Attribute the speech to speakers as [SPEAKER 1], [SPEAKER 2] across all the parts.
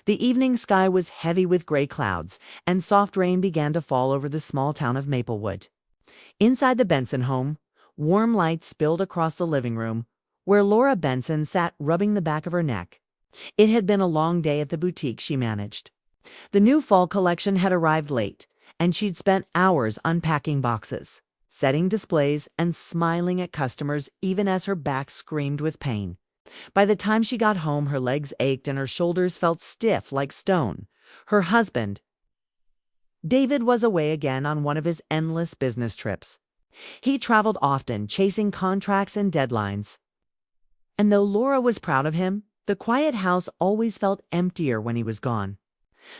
[SPEAKER 1] The evening sky was heavy with gray clouds, and soft rain began to fall over the small town of Maplewood. Inside the Benson home, warm light spilled across the living room, where Laura Benson sat rubbing the back of her neck. It had been a long day at the boutique she managed. The new fall collection had arrived late, and she'd spent hours unpacking boxes, setting displays, and smiling at customers even as her back screamed with pain. By the time she got home, her legs ached and her shoulders felt stiff like stone. Her husband, David, was away again on one of his endless business trips. He traveled often, chasing contracts and deadlines. And though Laura was proud of him, the quiet house always felt emptier when he was gone.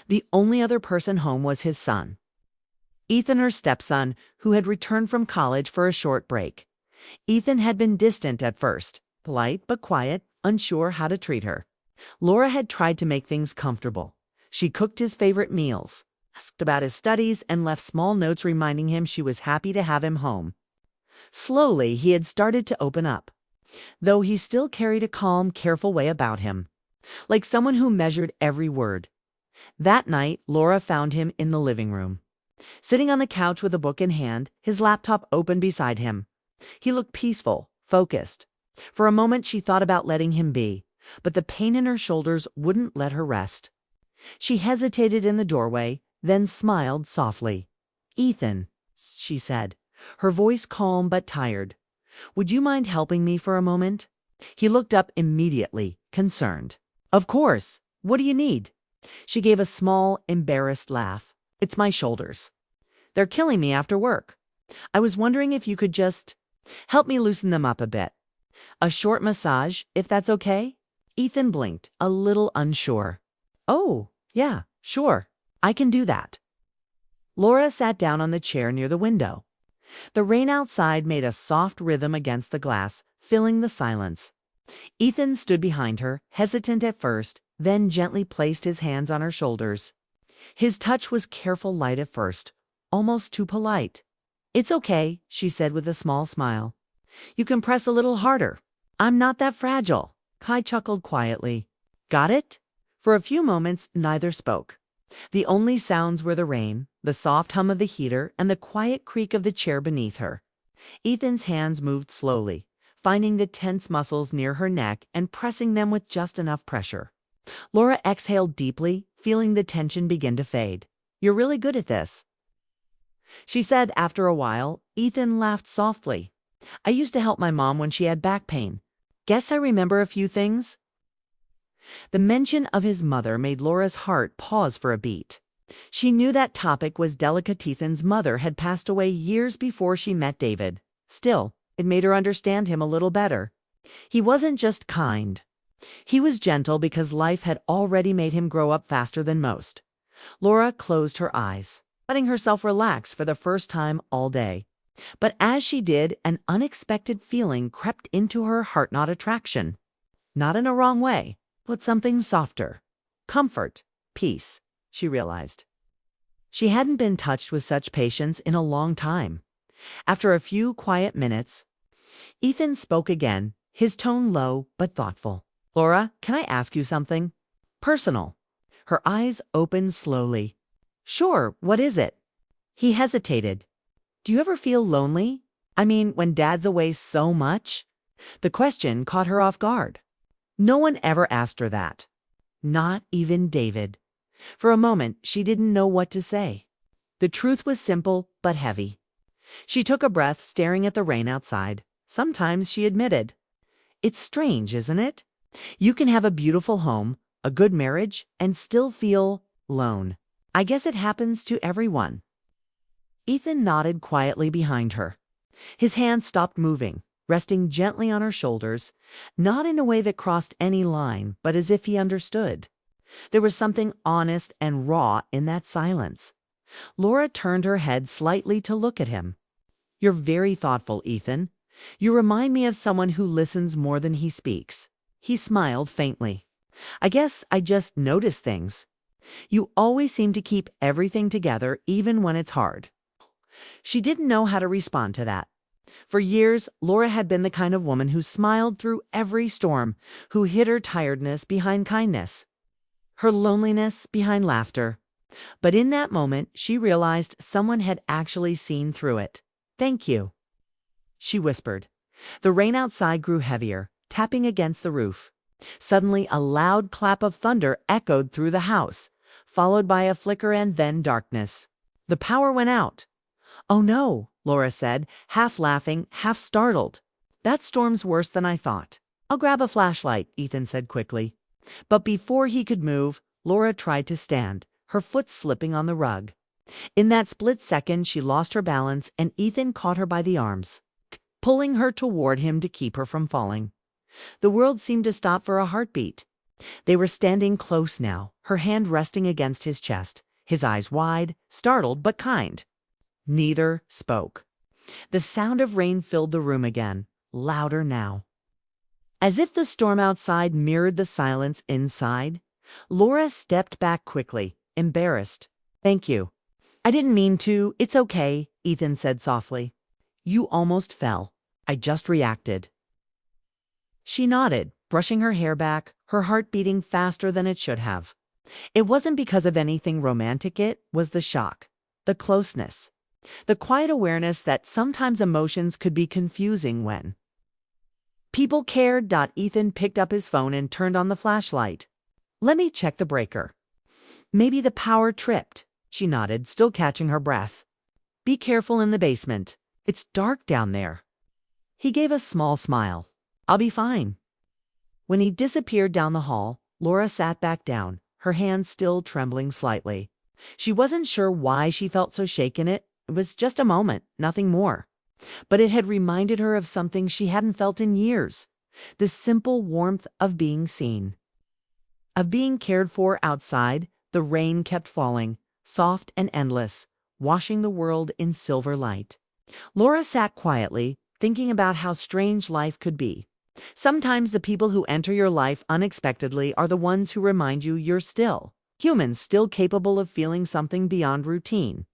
[SPEAKER 1] The only other person home was his son, Ethan, her stepson, who had returned from college for a short break. Ethan had been distant at first, polite but quiet, unsure how to treat her. Laura had tried to make things comfortable. She cooked his favorite meals, asked about his studies, and left small notes reminding him she was happy to have him home. Slowly, he had started to open up, though he still carried a calm, careful way about him, like someone who measured every word. That night, Laura found him in the living room, sitting on the couch with a book in hand, his laptop open beside him. He looked peaceful, focused. For a moment, she thought about letting him be, but the pain in her shoulders wouldn't let her rest. She hesitated in the doorway, then smiled softly. "Ethan," she said, her voice calm but tired, "would you mind helping me for a moment?" He looked up immediately, concerned. "Of course. What do you need?" She gave a small, embarrassed laugh. "It's my shoulders. They're killing me after work. I was wondering if you could just help me loosen them up a bit. A short massage, if that's okay?" Ethan blinked, a little unsure. "Oh, yeah, sure. I can do that." Laura sat down on the chair near the window. The rain outside made a soft rhythm against the glass, filling the silence. Ethan stood behind her, hesitant at first, then gently placed his hands on her shoulders. His touch was careful, light at first, almost too polite. "It's okay," she said with a small smile. "You can press a little harder. I'm not that fragile." Kai chuckled quietly. "Got it?" For a few moments, neither spoke. The only sounds were the rain, the soft hum of the heater, and the quiet creak of the chair beneath her. Ethan's hands moved slowly, finding the tense muscles near her neck and pressing them with just enough pressure. Laura exhaled deeply, feeling the tension begin to fade. "You're really good at this," she said after a while. Ethan laughed softly. "I used to help my mom when she had back pain. Guess I remember a few things." The mention of his mother made Laura's heart pause for a beat. She knew that topic was delicate. Ethan's mother had passed away years before she met David. Still, it made her understand him a little better. He wasn't just kind. He was gentle because life had already made him grow up faster than most. Laura closed her eyes, letting herself relax for the first time all day. But as she did, an unexpected feeling crept into her heart. Not attraction, not in a wrong way, but something softer. Comfort, peace, she realized. She hadn't been touched with such patience in a long time. After a few quiet minutes, Ethan spoke again, his tone low but thoughtful. "Laura, can I ask you something? Personal." Her eyes opened slowly. "Sure, what is it?" He hesitated. "Do you ever feel lonely? I mean, when Dad's away so much?" The question caught her off guard. No one ever asked her that. Not even David. For a moment, she didn't know what to say. The truth was simple but heavy. She took a breath, staring at the rain outside. Sometimes, she admitted, "It's strange, isn't it? You can have a beautiful home, a good marriage, and still feel alone. I guess it happens to everyone." Ethan nodded quietly behind her. His hand stopped moving, resting gently on her shoulders, not in a way that crossed any line, but as if he understood. There was something honest and raw in that silence. Laura turned her head slightly to look at him. "You're very thoughtful, Ethan. You remind me of someone who listens more than he speaks." He smiled faintly. "I guess I just notice things. You always seem to keep everything together, even when it's hard." She didn't know how to respond to that. For years, Laura had been the kind of woman who smiled through every storm, who hid her tiredness behind kindness. her loneliness behind laughter. But in that moment, she realized someone had actually seen through it. "Thank you," she whispered. The rain outside grew heavier, tapping against the roof. Suddenly, a loud clap of thunder echoed through the house, followed by a flicker and then darkness. The power went out. "Oh no," Laura said, half laughing, half startled. "That storm's worse than I thought." "I'll grab a flashlight," Ethan said quickly. But before he could move, Laura tried to stand, her foot slipping on the rug. In that split second, she lost her balance and Ethan caught her by the arms, pulling her toward him to keep her from falling. The world seemed to stop for a heartbeat. They were standing close now, her hand resting against his chest, his eyes wide, startled but kind. Neither spoke. The sound of rain filled the room again, louder now. As if the storm outside mirrored the silence inside, Laura stepped back quickly, embarrassed. "Thank you." "I didn't mean to. It's okay," Ethan said softly. "You almost fell. I just reacted." She nodded, brushing her hair back, her heart beating faster than it should have. It wasn't because of anything romantic, it was the shock, the closeness, the quiet awareness that sometimes emotions could be confusing when people cared. Ethan picked up his phone and turned on the flashlight. "Let me check the breaker." "Maybe the power tripped," she nodded, still catching her breath. "Be careful in the basement. It's dark down there." He gave a small smile. "I'll be fine." When he disappeared down the hall, Laura sat back down, her hands still trembling slightly. She wasn't sure why she felt so shaken. It was just a moment, nothing more. But it had reminded her of something she hadn't felt in years. The simple warmth of being seen, of being cared for outside. The rain kept falling, soft and endless, washing the world in silver light. Laura sat quietly, thinking about how strange life could be. Sometimes the people who enter your life unexpectedly are the ones who remind you you're still human, still capable of feeling something beyond routine,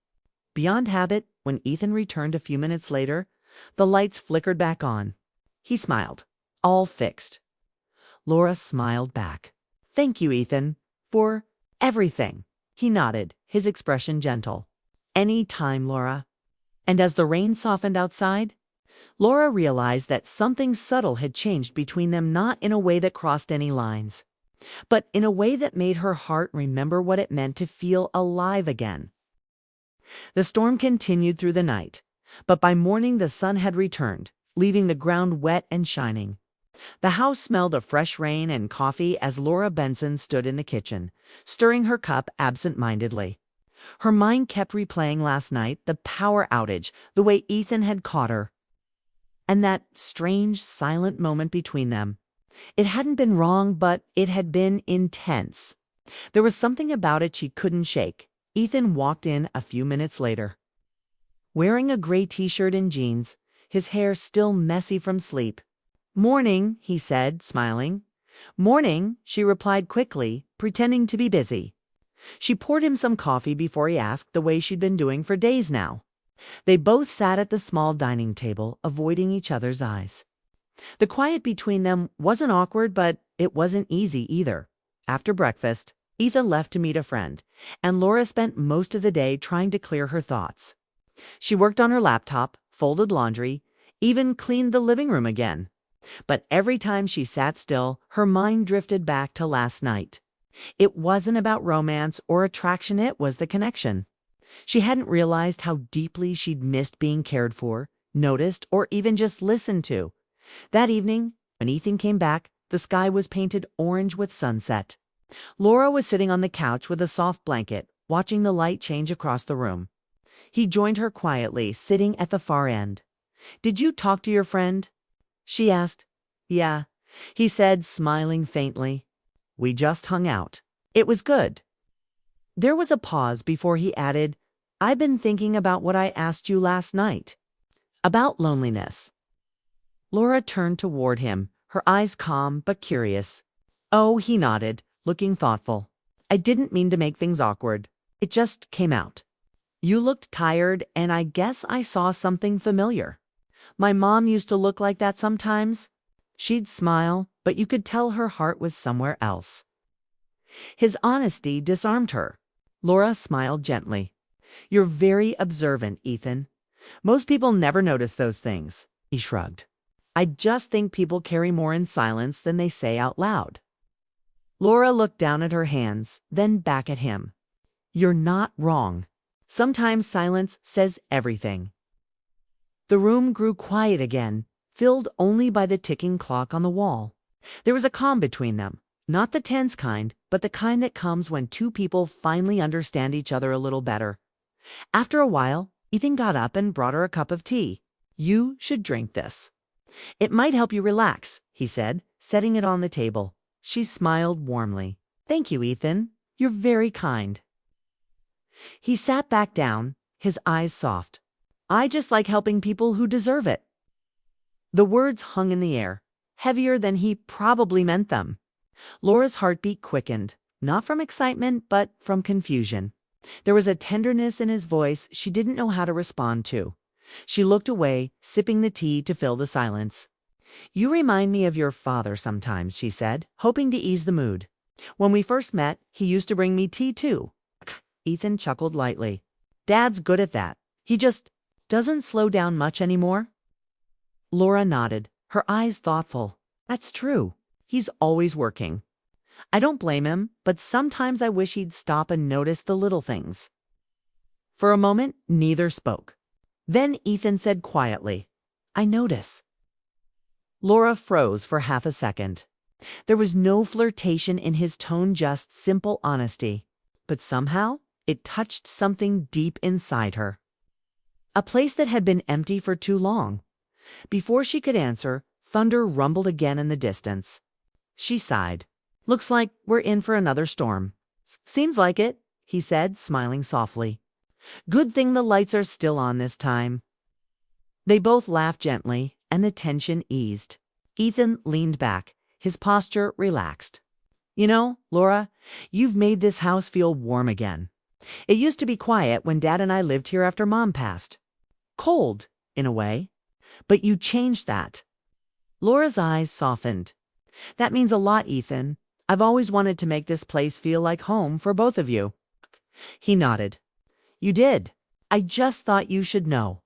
[SPEAKER 1] beyond habit. When Ethan returned a few minutes later, the lights flickered back on. He smiled. "All fixed." Laura smiled back. "Thank you, Ethan, for everything." He nodded, his expression gentle. "Any time, Laura." And as the rain softened outside, Laura realized that something subtle had changed between them, not in a way that crossed any lines, but in a way that made her heart remember what it meant to feel alive again. The storm continued through the night, but by morning the sun had returned, leaving the ground wet and shining. The house smelled of fresh rain and coffee as Laura Benson stood in the kitchen, stirring her cup absent-mindedly. Her mind kept replaying last night, the power outage, the way Ethan had caught her, and that strange, silent moment between them. It hadn't been wrong, but it had been intense. There was something about it she couldn't shake. Ethan walked in a few minutes later, wearing a gray t-shirt and jeans, his hair still messy from sleep. "Morning," he said, smiling. "Morning," she replied quickly, pretending to be busy. She poured him some coffee before he asked, the way she'd been doing for days now. They both sat at the small dining table, avoiding each other's eyes. The quiet between them wasn't awkward, but it wasn't easy either. After breakfast, Ethan left to meet a friend, and Laura spent most of the day trying to clear her thoughts. She worked on her laptop, folded laundry, even cleaned the living room again. But every time she sat still, her mind drifted back to last night. It wasn't about romance or attraction, it was the connection. She hadn't realized how deeply she'd missed being cared for, noticed, or even just listened to. That evening, when Ethan came back, the sky was painted orange with sunset. Laura was sitting on the couch with a soft blanket, watching the light change across the room. He joined her quietly, sitting at the far end. "Did you talk to your friend?" she asked. "Yeah," he said, smiling faintly. "We just hung out. It was good." There was a pause before he added, "I've been thinking about what I asked you last night. About loneliness." Laura turned toward him, her eyes calm but curious. "Oh," he nodded, looking thoughtful. "I didn't mean to make things awkward. It just came out. You looked tired, and I guess I saw something familiar. My mom used to look like that sometimes." She'd smile, but you could tell her heart was somewhere else. His honesty disarmed her. Laura smiled gently. "You're very observant, Ethan. Most people never notice those things." He shrugged. "I just think people carry more in silence than they say out loud." Laura looked down at her hands, then back at him. "You're not wrong. Sometimes silence says everything." The room grew quiet again, filled only by the ticking clock on the wall. There was a calm between them, not the tense kind, but the kind that comes when two people finally understand each other a little better. After a while, Ethan got up and brought her a cup of tea. "You should drink this. It might help you relax," he said, setting it on the table. She smiled warmly. "Thank you, Ethan. You're very kind." He sat back down, his eyes soft. "I just like helping people who deserve it." The words hung in the air, heavier than he probably meant them. Laura's heartbeat quickened, not from excitement, but from confusion. There was a tenderness in his voice she didn't know how to respond to. She looked away, sipping the tea to fill the silence. "You remind me of your father sometimes," she said, hoping to ease the mood. "When we first met, he used to bring me tea too." Ethan chuckled lightly. "Dad's good at that. He just doesn't slow down much anymore." Laura nodded, her eyes thoughtful. "That's true. He's always working. I don't blame him, but sometimes I wish he'd stop and notice the little things." For a moment, neither spoke. Then Ethan said quietly, "I notice." Laura froze for half a second. There was no flirtation in his tone, just simple honesty. But somehow, it touched something deep inside her. A place that had been empty for too long. Before she could answer, thunder rumbled again in the distance. She sighed. "Looks like we're in for another storm." "Seems like it," he said, smiling softly. "Good thing the lights are still on this time." They both laughed gently, and the tension eased. Ethan leaned back, his posture relaxed. "You know, Laura, you've made this house feel warm again. It used to be quiet when Dad and I lived here after Mom passed. Cold, in a way. But you changed that." Laura's eyes softened. "That means a lot, Ethan. I've always wanted to make this place feel like home for both of you." He nodded. "You did. I just thought you should know."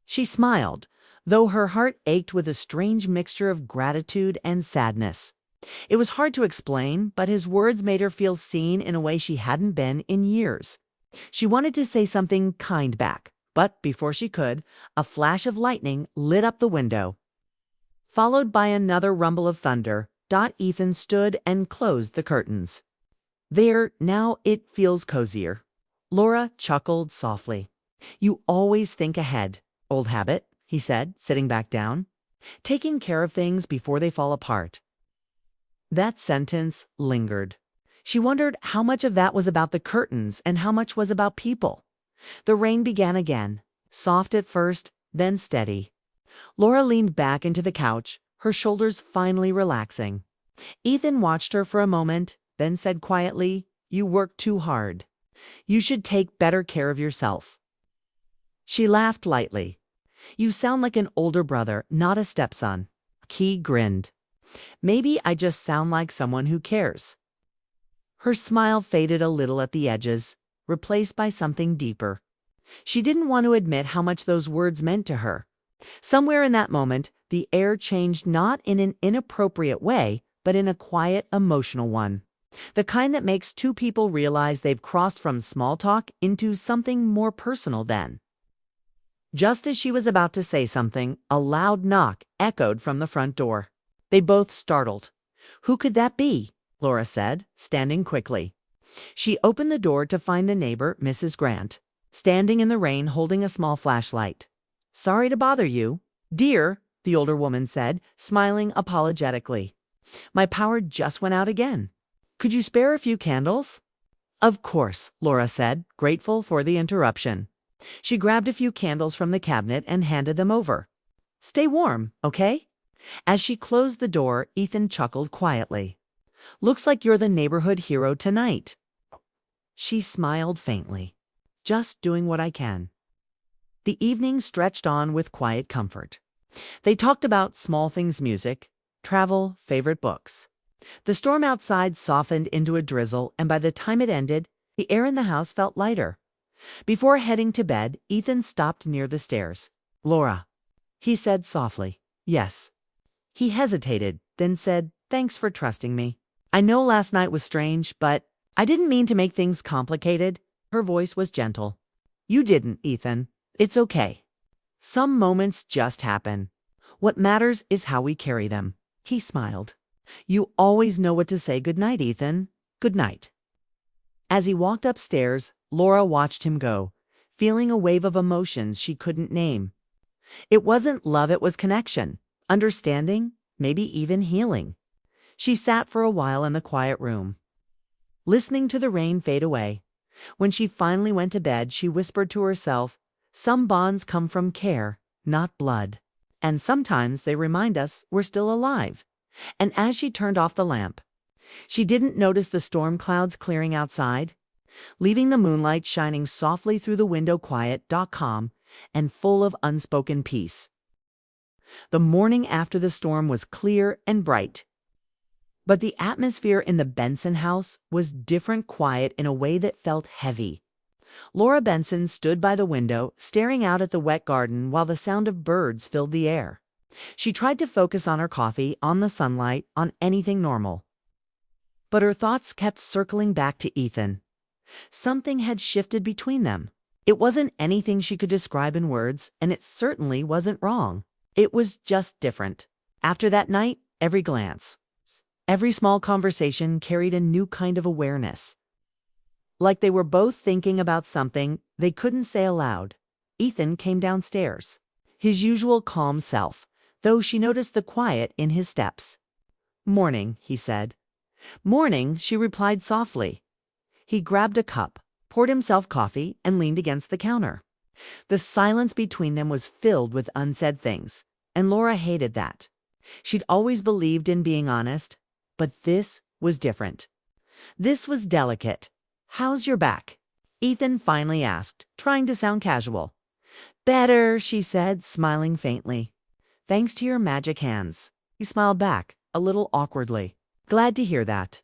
[SPEAKER 1] She smiled, though her heart ached with a strange mixture of gratitude and sadness. It was hard to explain, but his words made her feel seen in a way she hadn't been in years. She wanted to say something kind back, but before she could, a flash of lightning lit up the window. Followed by another rumble of thunder, Ethan stood and closed the curtains. "There, now it feels cozier." Laura chuckled softly. "You always think ahead. Old habit," he said, sitting back down. "Taking care of things before they fall apart." That sentence lingered. She wondered how much of that was about the curtains and how much was about people. The rain began again, soft at first, then steady. Laura leaned back into the couch, her shoulders finally relaxing. Ethan watched her for a moment, then said quietly, "You work too hard. You should take better care of yourself." She laughed lightly. "You sound like an older brother, not a stepson." He grinned. "Maybe I just sound like someone who cares." Her smile faded a little at the edges, replaced by something deeper. She didn't want to admit how much those words meant to her. Somewhere in that moment, the air changed, not in an inappropriate way, but in a quiet, emotional one. The kind that makes two people realize they've crossed from small talk into something more personal then. Just as she was about to say something, a loud knock echoed from the front door. They both startled. "Who could that be?" Laura said, standing quickly. She opened the door to find the neighbor, Mrs. Grant, standing in the rain holding a small flashlight. "Sorry to bother you." "Dear," the older woman said, smiling apologetically. "My power just went out again. Could you spare a few candles?" "Of course," Laura said, grateful for the interruption. She grabbed a few candles from the cabinet and handed them over. "Stay warm, okay?" As she closed the door, Ethan chuckled quietly. "Looks like you're the neighborhood hero tonight." She smiled faintly. "Just doing what I can." The evening stretched on with quiet comfort. They talked about small things, music, travel, favorite books. The storm outside softened into a drizzle, and by the time it ended, the air in the house felt lighter. Before heading to bed, Ethan stopped near the stairs. "Laura," he said softly. "Yes." He hesitated, then said, "Thanks for trusting me. I know last night was strange, but I didn't mean to make things complicated." Her voice was gentle. "You didn't, Ethan. It's okay. Some moments just happen. What matters is how we carry them." He smiled. "You always know what to say. Good night, Ethan. Good night." As he walked upstairs, Laura watched him go, feeling a wave of emotions she couldn't name. It wasn't love, it was connection, understanding, maybe even healing. She sat for a while in the quiet room, listening to the rain fade away. When she finally went to bed, she whispered to herself, "Some bonds come from care, not blood. And sometimes they remind us we're still alive." And as she turned off the lamp, she didn't notice the storm clouds clearing outside, leaving the moonlight shining softly through the window, quiet, calm, and full of unspoken peace. The morning after the storm was clear and bright, but the atmosphere in the Benson house was different, quiet in a way that felt heavy. Laura Benson stood by the window, staring out at the wet garden while the sound of birds filled the air. She tried to focus on her coffee, on the sunlight, on anything normal. But her thoughts kept circling back to Ethan. Something had shifted between them. It wasn't anything she could describe in words, and it certainly wasn't wrong. It was just different. After that night, every glance, every small conversation carried a new kind of awareness. Like they were both thinking about something they couldn't say aloud. Ethan came downstairs, his usual calm self, though she noticed the quiet in his steps. "Morning," he said. "Morning," she replied softly. He grabbed a cup, poured himself coffee, and leaned against the counter. The silence between them was filled with unsaid things, and Laura hated that. She'd always believed in being honest, but this was different. This was delicate. "How's your back?" Ethan finally asked, trying to sound casual. "Better," she said, smiling faintly. "Thanks to your magic hands." He smiled back, a little awkwardly. "Glad to hear that."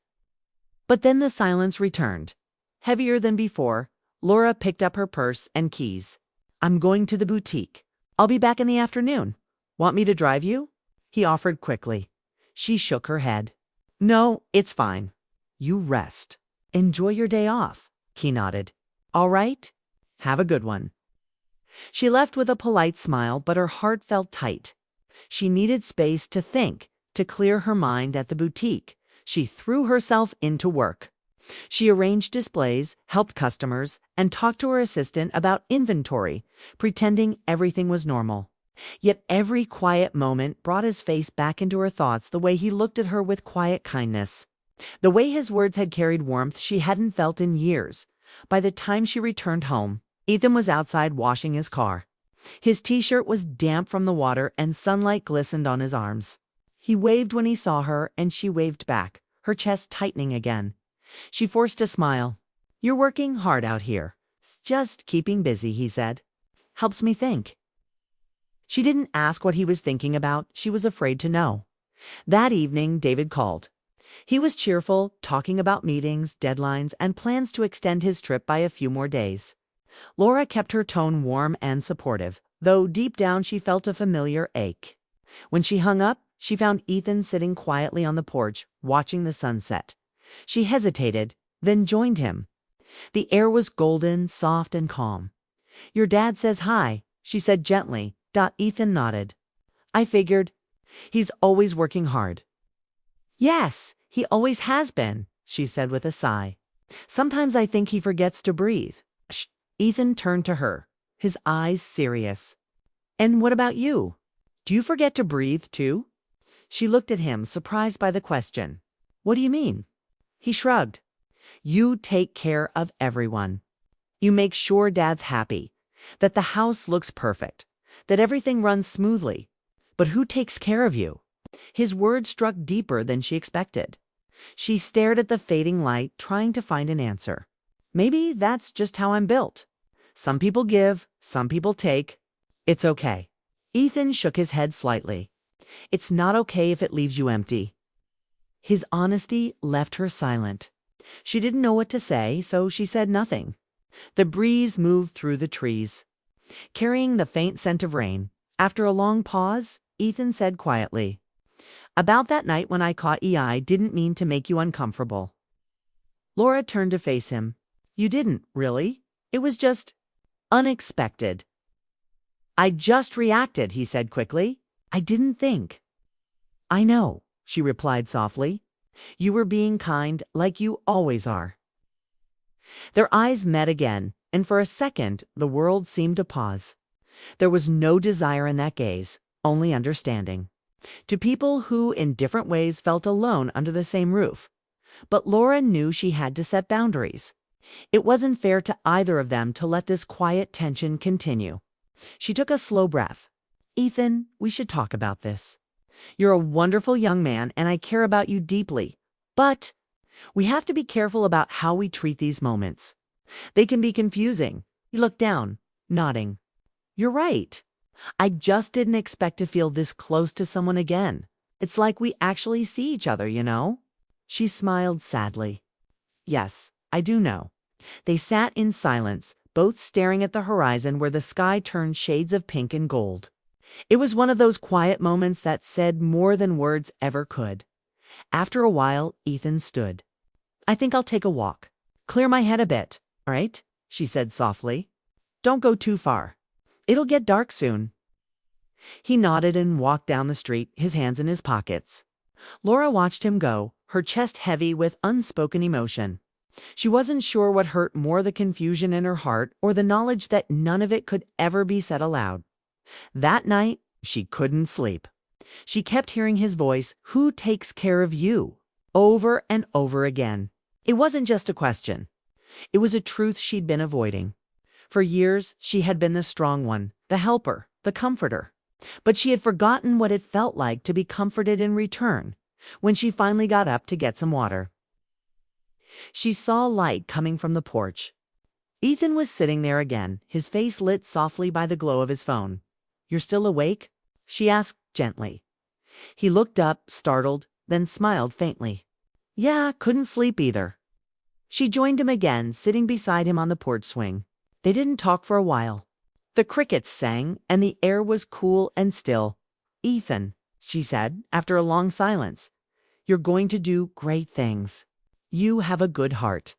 [SPEAKER 1] But then the silence returned. Heavier than before, Laura picked up her purse and keys. "I'm going to the boutique. I'll be back in the afternoon. Want me to drive you?" he offered quickly. She shook her head. "No, it's fine. You rest. Enjoy your day off." He nodded. "All right. Have a good one." She left with a polite smile, but her heart felt tight. She needed space to think, to clear her mind. At the boutique, she threw herself into work. She arranged displays, helped customers, and talked to her assistant about inventory, pretending everything was normal. Yet every quiet moment brought his face back into her thoughts, the way he looked at her with quiet kindness. The way his words had carried warmth she hadn't felt in years. By the time she returned home, Ethan was outside washing his car. His t-shirt was damp from the water, and sunlight glistened on his arms. He waved when he saw her, and she waved back, her chest tightening again. She forced a smile. "You're working hard out here." "Just keeping busy," he said. "Helps me think." She didn't ask what he was thinking about. She was afraid to know. That evening, David called. He was cheerful, talking about meetings, deadlines, and plans to extend his trip by a few more days. Laura kept her tone warm and supportive, though deep down she felt a familiar ache. When she hung up, she found Ethan sitting quietly on the porch, watching the sunset. She hesitated, then joined him. The air was golden, soft, and calm. "Your dad says hi," she said gently. Ethan nodded. "I figured. He's always working hard." "Yes, he always has been," she said with a sigh. "Sometimes I think he forgets to breathe." Shh. Ethan turned to her, his eyes serious. "And what about you? Do you forget to breathe too?" She looked at him, surprised by the question. "What do you mean?" He shrugged. "You take care of everyone. You make sure Dad's happy, that the house looks perfect, that everything runs smoothly. But who takes care of you?" His words struck deeper than she expected. She stared at the fading light, trying to find an answer. "Maybe that's just how I'm built. Some people give, some people take. It's okay." Ethan shook his head slightly. "It's not okay if it leaves you empty." His honesty left her silent. She didn't know what to say, so she said nothing. The breeze moved through the trees, carrying the faint scent of rain. After a long pause, Ethan said quietly, "About that night when I caught I didn't mean to make you uncomfortable." Laura turned to face him. "You didn't, really? It was just unexpected." "I just reacted," he said quickly. "I didn't think." "I know," she replied softly. "You were being kind, like you always are." Their eyes met again, and for a second the world seemed to pause. There was no desire in that gaze, only understanding. To people who in different ways felt alone under the same roof. But Laura knew she had to set boundaries. It wasn't fair to either of them to let this quiet tension continue. She took a slow breath. "Ethan, we should talk about this. You're a wonderful young man, and I care about you deeply. But we have to be careful about how we treat these moments. They can be confusing." He looked down, nodding. "You're right. I just didn't expect to feel this close to someone again. It's like we actually see each other, you know?" She smiled sadly. "Yes, I do know." They sat in silence, both staring at the horizon where the sky turned shades of pink and gold. It was one of those quiet moments that said more than words ever could. After a while, Ethan stood. "I think I'll take a walk. Clear my head a bit, all right?" she said softly. "Don't go too far. It'll get dark soon." He nodded and walked down the street, his hands in his pockets. Laura watched him go, her chest heavy with unspoken emotion. She wasn't sure what hurt more, the confusion in her heart or the knowledge that none of it could ever be said aloud. That night, she couldn't sleep. She kept hearing his voice, "Who takes care of you?" over and over again. It wasn't just a question. It was a truth she'd been avoiding. For years, she had been the strong one, the helper, the comforter. But she had forgotten what it felt like to be comforted in return. When she finally got up to get some water, she saw light coming from the porch. Ethan was sitting there again, his face lit softly by the glow of his phone. "You're still awake?" she asked gently. He looked up, startled, then smiled faintly. "Yeah, couldn't sleep either." She joined him again, sitting beside him on the porch swing. They didn't talk for a while. The crickets sang, and the air was cool and still. "Ethan," she said, after a long silence, "you're going to do great things. You have a good heart.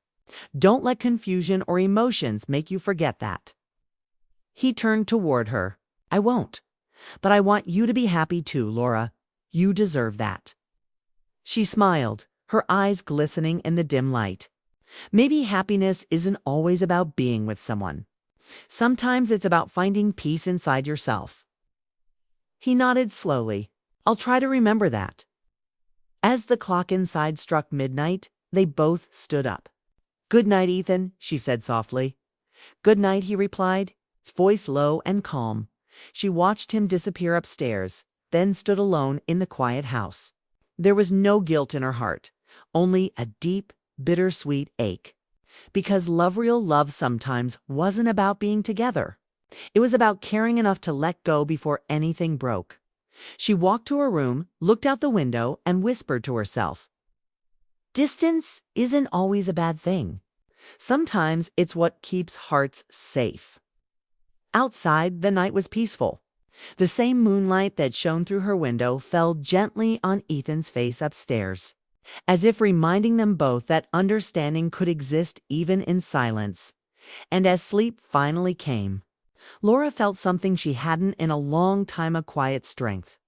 [SPEAKER 1] Don't let confusion or emotions make you forget that." He turned toward her. "I won't. But I want you to be happy too, Laura. You deserve that." She smiled, her eyes glistening in the dim light. Maybe happiness isn't always about being with someone. Sometimes it's about finding peace inside yourself. He nodded slowly. "I'll try to remember that." As the clock inside struck midnight, they both stood up. "Good night, Ethan," she said softly. "Good night," he replied, his voice low and calm. She watched him disappear upstairs, then stood alone in the quiet house. There was no guilt in her heart, only a deep, bittersweet ache. Because real love sometimes wasn't about being together. It was about caring enough to let go before anything broke. She walked to her room, looked out the window, and whispered to herself, "Distance isn't always a bad thing. Sometimes it's what keeps hearts safe." Outside, the night was peaceful. The same moonlight that shone through her window fell gently on Ethan's face upstairs, as if reminding them both that understanding could exist even in silence. And as sleep finally came, Laura felt something she hadn't in a long time, a quiet strength.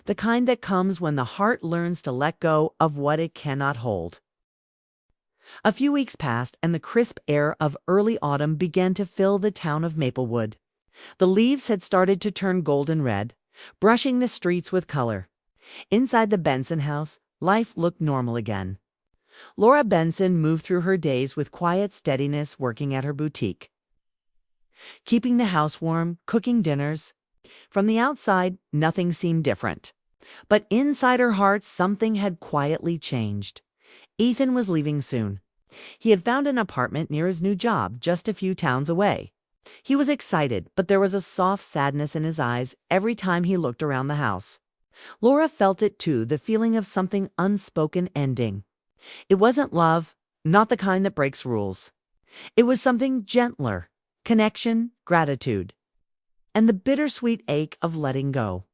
[SPEAKER 1] The kind that comes when the heart learns to let go of what it cannot hold. A few weeks passed, and the crisp air of early autumn began to fill the town of Maplewood. The leaves had started to turn golden red, brushing the streets with color. Inside the Benson house, life looked normal again. Laura Benson moved through her days with quiet steadiness, working at her boutique, keeping the house warm, cooking dinners. From the outside, nothing seemed different. But inside her heart, something had quietly changed. Ethan was leaving soon. He had found an apartment near his new job, just a few towns away. He was excited, but there was a soft sadness in his eyes every time he looked around the house. Laura felt it too, the feeling of something unspoken ending. It wasn't love, not the kind that breaks rules. It was something gentler, connection, gratitude, and the bittersweet ache of letting go.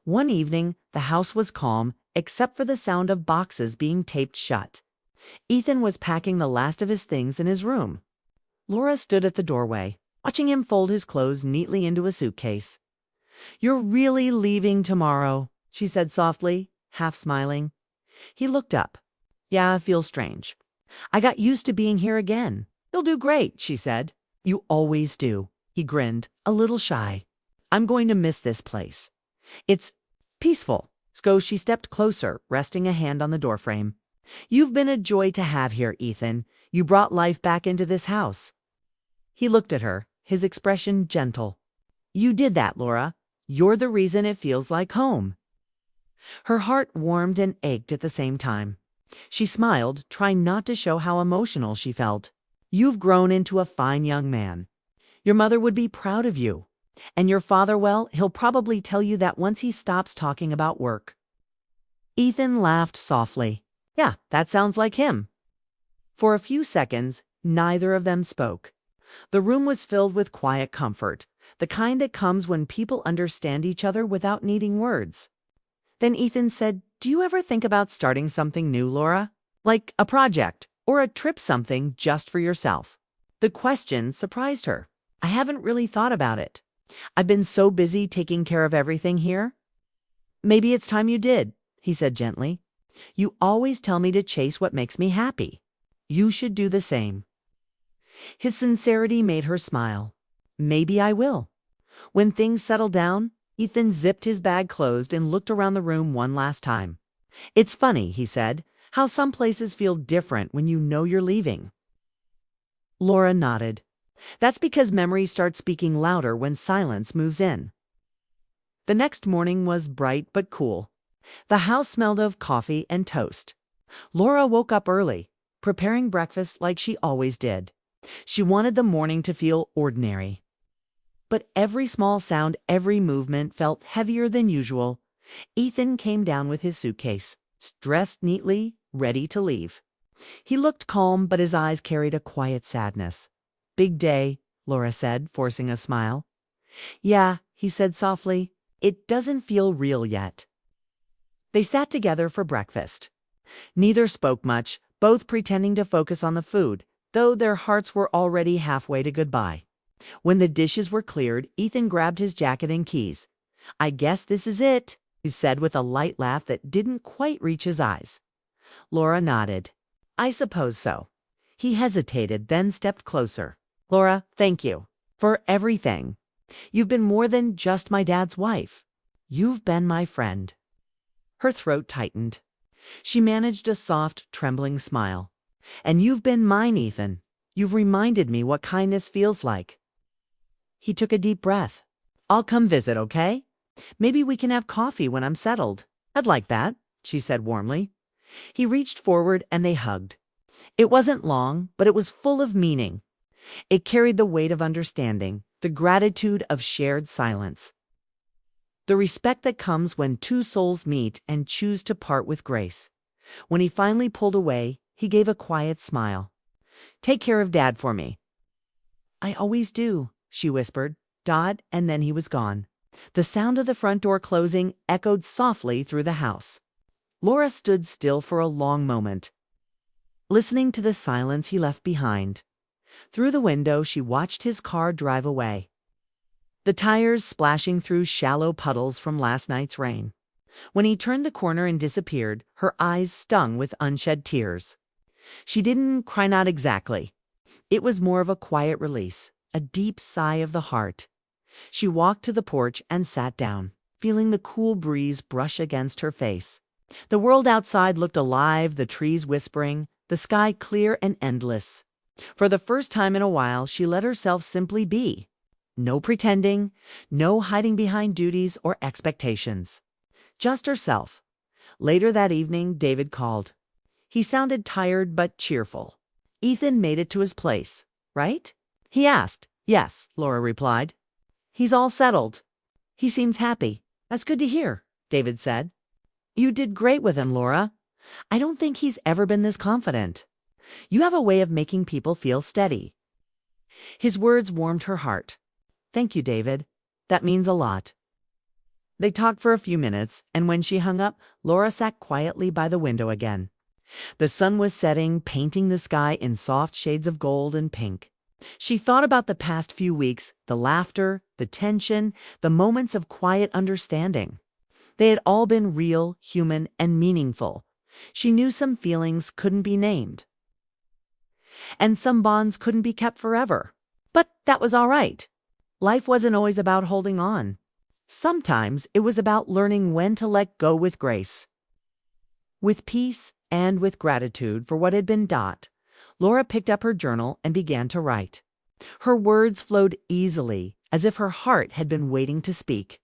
[SPEAKER 1] One evening, the house was calm, except for the sound of boxes being taped shut. Ethan was packing the last of his things in his room. Laura stood at the doorway, watching him fold his clothes neatly into a suitcase. "You're really leaving tomorrow," she said softly, half smiling. He looked up. "Yeah, it feels strange. I got used to being here again." "You'll do great," she said. "You always do." He grinned, a little shy. "I'm going to miss this place. It's peaceful." She stepped closer, resting a hand on the doorframe. "You've been a joy to have here, Ethan. You brought life back into this house." He looked at her, his expression gentle. "You did that, Laura. You're the reason it feels like home." Her heart warmed and ached at the same time. She smiled, trying not to show how emotional she felt. "You've grown into a fine young man. Your mother would be proud of you. And your father, well, he'll probably tell you that once he stops talking about work." Ethan laughed softly. "Yeah, that sounds like him." For a few seconds, neither of them spoke. The room was filled with quiet comfort, the kind that comes when people understand each other without needing words. Then Ethan said, "Do you ever think about starting something new, Laura? Like a project or a trip, something just for yourself?" The question surprised her. "I haven't really thought about it. I've been so busy taking care of everything here." "Maybe it's time you did," he said gently. "You always tell me to chase what makes me happy. You should do the same." His sincerity made her smile. "Maybe I will." When things settled down, Ethan zipped his bag closed and looked around the room one last time. "It's funny," he said, "how some places feel different when you know you're leaving." Laura nodded. "That's because memories start speaking louder when silence moves in." The next morning was bright but cool. The house smelled of coffee and toast. Laura woke up early, preparing breakfast like she always did. She wanted the morning to feel ordinary. But every small sound, every movement felt heavier than usual. Ethan came down with his suitcase, dressed neatly, ready to leave. He looked calm, but his eyes carried a quiet sadness. "Big day," Laura said, forcing a smile. "Yeah," he said softly. "It doesn't feel real yet." They sat together for breakfast. Neither spoke much, both pretending to focus on the food, though their hearts were already halfway to goodbye. When the dishes were cleared, Ethan grabbed his jacket and keys. "I guess this is it," he said with a light laugh that didn't quite reach his eyes. Laura nodded. "I suppose so." He hesitated, then stepped closer. "Laura, thank you for everything. You've been more than just my dad's wife. You've been my friend." Her throat tightened. She managed a soft, trembling smile. "And you've been mine, Ethan. You've reminded me what kindness feels like." He took a deep breath. "I'll come visit, okay? Maybe we can have coffee when I'm settled." "I'd like that," she said warmly. He reached forward and they hugged. It wasn't long, but it was full of meaning. It carried the weight of understanding, the gratitude of shared silence, the respect that comes when two souls meet and choose to part with grace. When he finally pulled away, he gave a quiet smile. "Take care of Dad for me." "I always do," she whispered. Dot, and then he was gone. The sound of the front door closing echoed softly through the house. Laura stood still for a long moment, listening to the silence he left behind. Through the window, she watched his car drive away, the tires splashing through shallow puddles from last night's rain. When he turned the corner and disappeared, her eyes stung with unshed tears. She didn't cry, not exactly. It was more of a quiet release, a deep sigh of the heart. She walked to the porch and sat down, feeling the cool breeze brush against her face. The world outside looked alive, the trees whispering, the sky clear and endless. For the first time in a while, she let herself simply be. No pretending, no hiding behind duties or expectations. Just herself. Later that evening, David called. He sounded tired but cheerful. "Ethan made it to his place, right?" he asked. "Yes," Laura replied. "He's all settled. He seems happy." "That's good to hear." David said. You did great with him, Laura. I don't think he's ever been this confident. You have a way of making people feel steady. His words warmed her heart. Thank you, David. That means a lot. They talked for a few minutes, and when she hung up, Laura sat quietly by the window again. The sun was setting, painting the sky in soft shades of gold and pink. She thought about the past few weeks, the laughter, the tension, the moments of quiet understanding. They had all been real, human, and meaningful. She knew some feelings couldn't be named, and some bonds couldn't be kept forever. But that was all right. Life wasn't always about holding on. Sometimes it was about learning when to let go with grace. With peace and with gratitude for what had been. Laura picked up her journal and began to write. Her words flowed easily, as if her heart had been waiting to speak.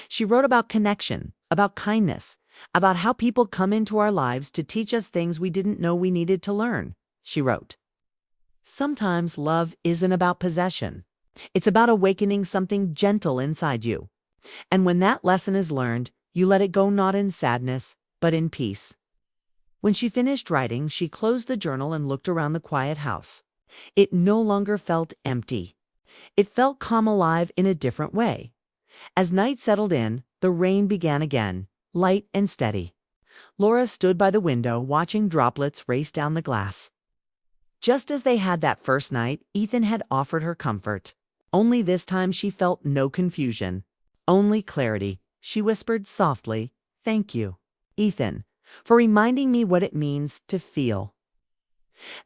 [SPEAKER 1] She wrote about connection, about kindness, about how people come into our lives to teach us things we didn't know we needed to learn. She wrote, "Sometimes love isn't about possession. It's about awakening something gentle inside you. And when that lesson is learned, you let it go not in sadness, but in peace." When she finished writing, she closed the journal and looked around the quiet house. It no longer felt empty. It felt calm, alive in a different way. As night settled in, the rain began again, light and steady. Laura stood by the window, watching droplets race down the glass. Just as they had that first night, Ethan had offered her comfort. Only this time she felt no confusion, only clarity. She whispered softly, "Thank you, Ethan, for reminding me what it means to feel."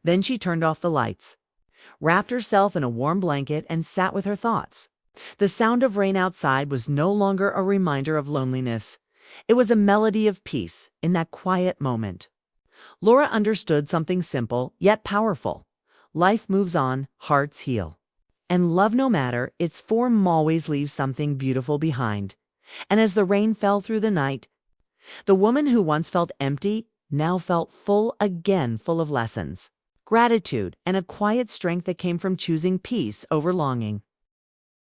[SPEAKER 1] Then she turned off the lights, wrapped herself in a warm blanket, and sat with her thoughts. The sound of rain outside was no longer a reminder of loneliness. It was a melody of peace in that quiet moment. Laura understood something simple yet powerful. Life moves on, hearts heal. And love, no matter its form, always leaves something beautiful behind. And as the rain fell through the night, the woman who once felt empty now felt full again, full of lessons, gratitude, and a quiet strength that came from choosing peace over longing.